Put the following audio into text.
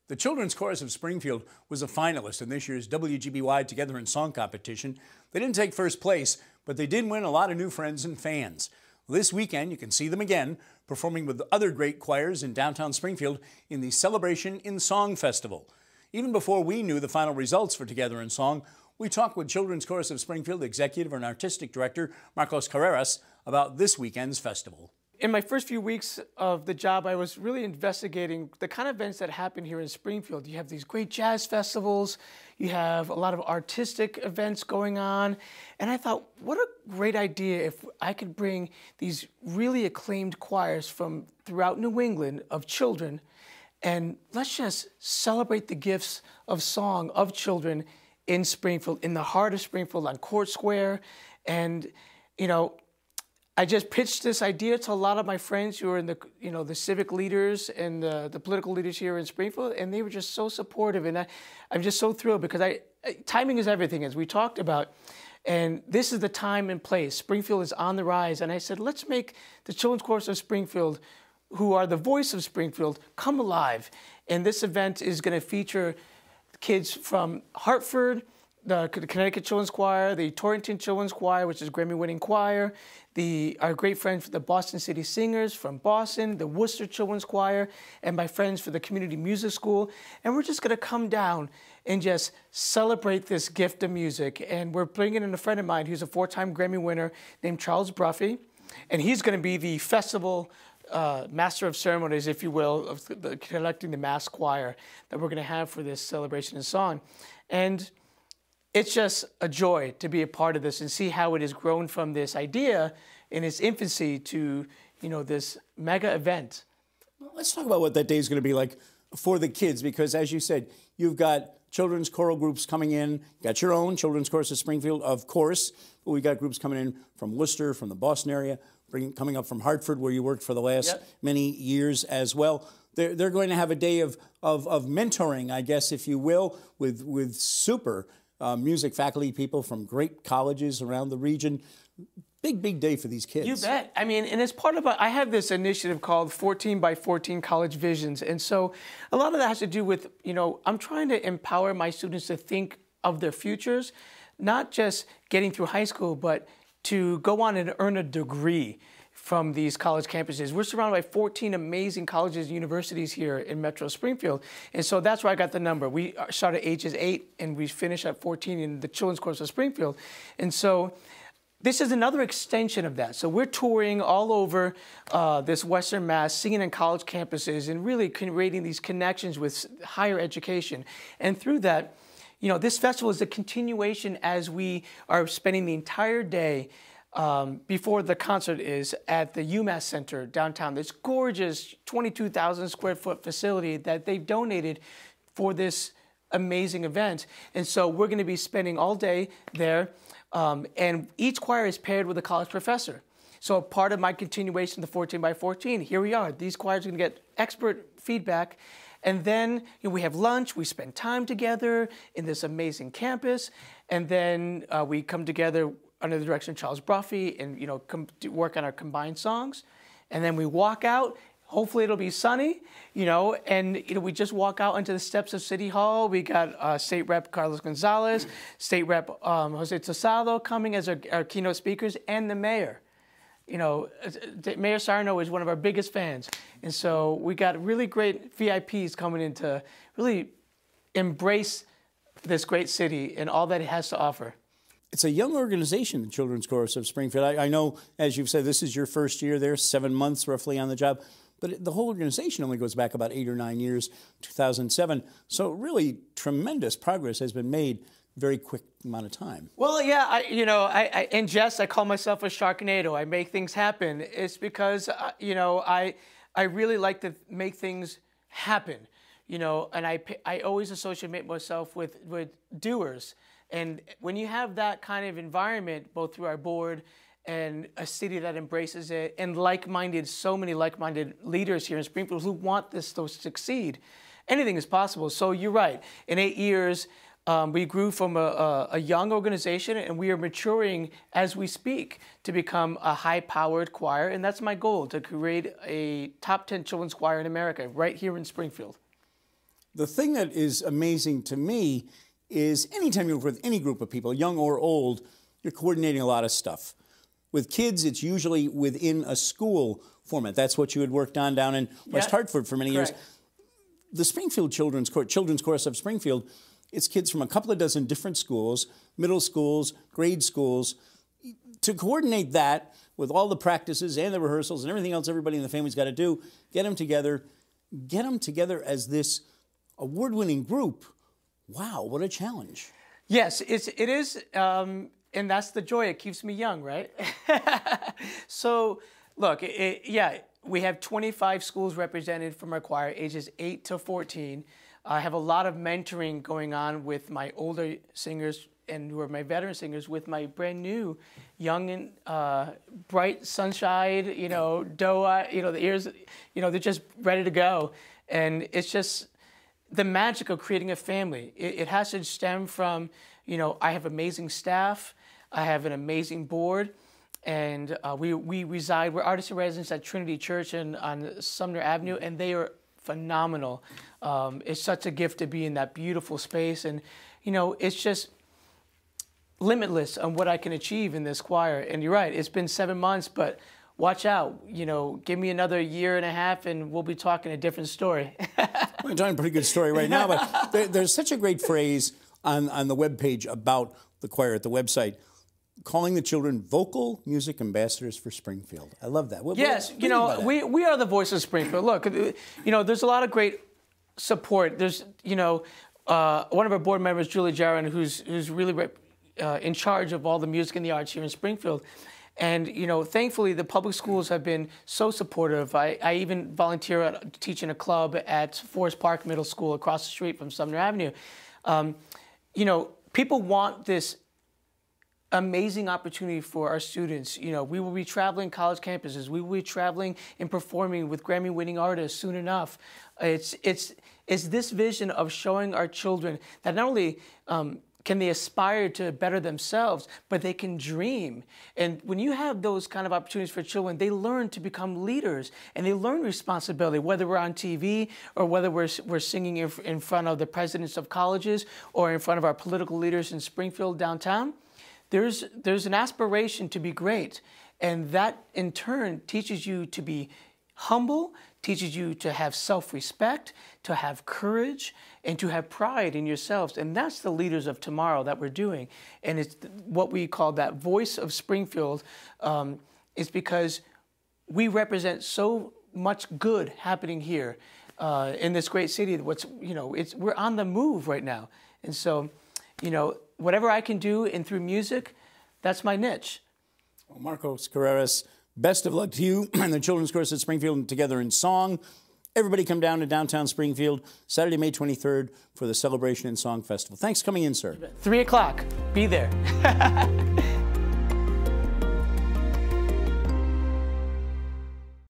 The Children's Chorus of Springfield was a finalist in this year's WGBY Together in Song competition. They didn't take first place, but they did win a lot of new friends and fans. This weekend, you can see them again, performing with other great choirs in downtown Springfield in the Celebration in Song Festival. Even before we knew the final results for Together in Song, we talked with Children's Chorus of Springfield Executive and Artistic Director Marcos Carreras about this weekend's festival. In my first few weeks of the job, I was really investigating the kind of events that happen here in Springfield. You have these great jazz festivals, you have a lot of artistic events going on, and I thought, what a great idea if I could bring these really acclaimed choirs from throughout New England of children, and let's just celebrate the gifts of song of children in Springfield, in the heart of Springfield, on Court Square. And, you know, I just pitched this idea to a lot of my friends who are in the, the civic leaders and the political leaders here in Springfield, and they were just so supportive. And I'm just so thrilled because timing is everything, as we talked about. And this is the time and place. Springfield is on the rise. And I said, let's make the Children's Chorus of Springfield, who are the voice of Springfield, come alive. And this event is going to feature kids from Hartford, the Connecticut Children's Choir, the Torrington Children's Choir, which is Grammy-winning choir, our great friends for the Boston City Singers from Boston, the Worcester Children's Choir, and my friends for the Community Music School. And we're just going to come down and just celebrate this gift of music. And we're bringing in a friend of mine who's a 4-time Grammy winner named Charles Bruffy. And he's going to be the festival master of ceremonies, if you will, of collecting the mass choir that we're going to have for this celebration in song. And it's just a joy to be a part of this and see how it has grown from this idea in its infancy to, this mega event. Well, let's talk about what that day is going to be like for the kids, because as you said, you've got children's choral groups coming in. You got your own Children's Chorus of Springfield, of course, but we got groups coming in from Worcester, from the Boston area, coming up from Hartford, where you worked for the last many years as well. They're going to have a day of mentoring, I guess, if you will, with super music faculty people from great colleges around the region. Big day for these kids. You bet. I mean, and as part of I have this initiative called 14 by 14 College Visions. And so a lot of that has to do with, I'm trying to empower my students to think of their futures, not just getting through high school, but to go on and earn a degree from these college campuses. We're surrounded by 14 amazing colleges and universities here in Metro Springfield. And so that's where I got the number. We start at ages 8 and we finish at 14 in the Children's Chorus of Springfield. And so this is another extension of that. So we're touring all over this Western Mass, singing in college campuses and really creating these connections with higher education. And through that, this festival is a continuation as we are spending the entire day before the concert is at the UMass Center downtown. This gorgeous 22,000 square foot facility that they've donated for this amazing event. And so we're going to be spending all day there. And each choir is paired with a college professor. So part of my continuation, the 14 by 14, here we are. These choirs are going to get expert feedback. And then we have lunch, we spend time together in this amazing campus, and then we come together under the direction of Charles Bruffy and work on our combined songs. And then we walk out, hopefully it'll be sunny, and we just walk out into the steps of City Hall. We got State Rep Carlos Gonzalez, State Rep Jose Tosado coming as our keynote speakers, and the mayor. Mayor Sarno is one of our biggest fans. And so we got really great VIPs coming in to really embrace this great city and all that it has to offer. It's a young organization, the Children's Chorus of Springfield. I know, as you've said, this is your first year there, 7 months roughly on the job. But the whole organization only goes back about 8 or 9 years, 2007. So really tremendous progress has been made very quick amount of time. Well, yeah, I in jest, I call myself a Sharknado. I make things happen. It's because, I really like to make things happen, and I always associate myself with doers. And when you have that kind of environment, both through our board and a city that embraces it, and so many like-minded leaders here in Springfield who want this to succeed, anything is possible. So you're right. In 8 years, we grew from a young organization, and we are maturing as we speak to become a high-powered choir. And that's my goal, to create a top 10 children's choir in America right here in Springfield. The thing that is amazing to me is anytime you work with any group of people, young or old, you're coordinating a lot of stuff. With kids, it's usually within a school format. That's what you had worked on down in West Hartford for many years. The Springfield Children's Chorus of Springfield, it's kids from a couple of dozen different schools, middle schools, grade schools. To coordinate that with all the practices and the rehearsals and everything else everybody in the family's got to do, get them together as this award-winning group. Wow, what a challenge. Yes, it is, and that's the joy. It keeps me young, right? So, look, we have 25 schools represented from our choir, ages 8 to 14. I have a lot of mentoring going on with my older singers and who are my veteran singers, with my brand new, young and bright, sunshine, doe, the ears, they're just ready to go. And it's just the magic of creating a family. It has to stem from, I have amazing staff, I have an amazing board, and we're artist in residence at Trinity Church on Sumner Avenue, and they are phenomenal. It's such a gift to be in that beautiful space, and it's just limitless on what I can achieve in this choir. And you're right, it's been 7 months, but watch out, give me another year and a half and we'll be talking a different story. We're telling a pretty good story right now, but there's such a great phrase on the webpage about the choir at the website, calling the children vocal music ambassadors for Springfield. I love that. Yes, we are the voice of Springfield. Look, there's a lot of great support. There's, one of our board members, Julie Jaron, who's really in charge of all the music and the arts here in Springfield. And, thankfully, the public schools have been so supportive. I even volunteer at teaching a club at Forest Park Middle School across the street from Sumner Avenue. People want this amazing opportunity for our students. We will be traveling college campuses. We will be traveling and performing with Grammy-winning artists soon enough. It's this vision of showing our children that not only can they aspire to better themselves, but they can dream. And when you have those kind of opportunities for children, they learn to become leaders and they learn responsibility, whether we're on TV or whether we're singing in front of the presidents of colleges or in front of our political leaders in Springfield downtown. There's an aspiration to be great. And that in turn teaches you to be humble, teaches you to have self-respect, to have courage, and to have pride in yourselves. And that's the leaders of tomorrow that we're doing. And it's what we call that voice of Springfield, is because we represent so much good happening here in this great city. We're on the move right now. And so, whatever I can do and through music, that's my niche. Well, Marcos Carreras, best of luck to you and the Children's Chorus at Springfield Together in Song. Everybody come down to downtown Springfield, Saturday, May 23rd for the Celebration in Song Festival. Thanks for coming in, sir. 3 o'clock. Be there.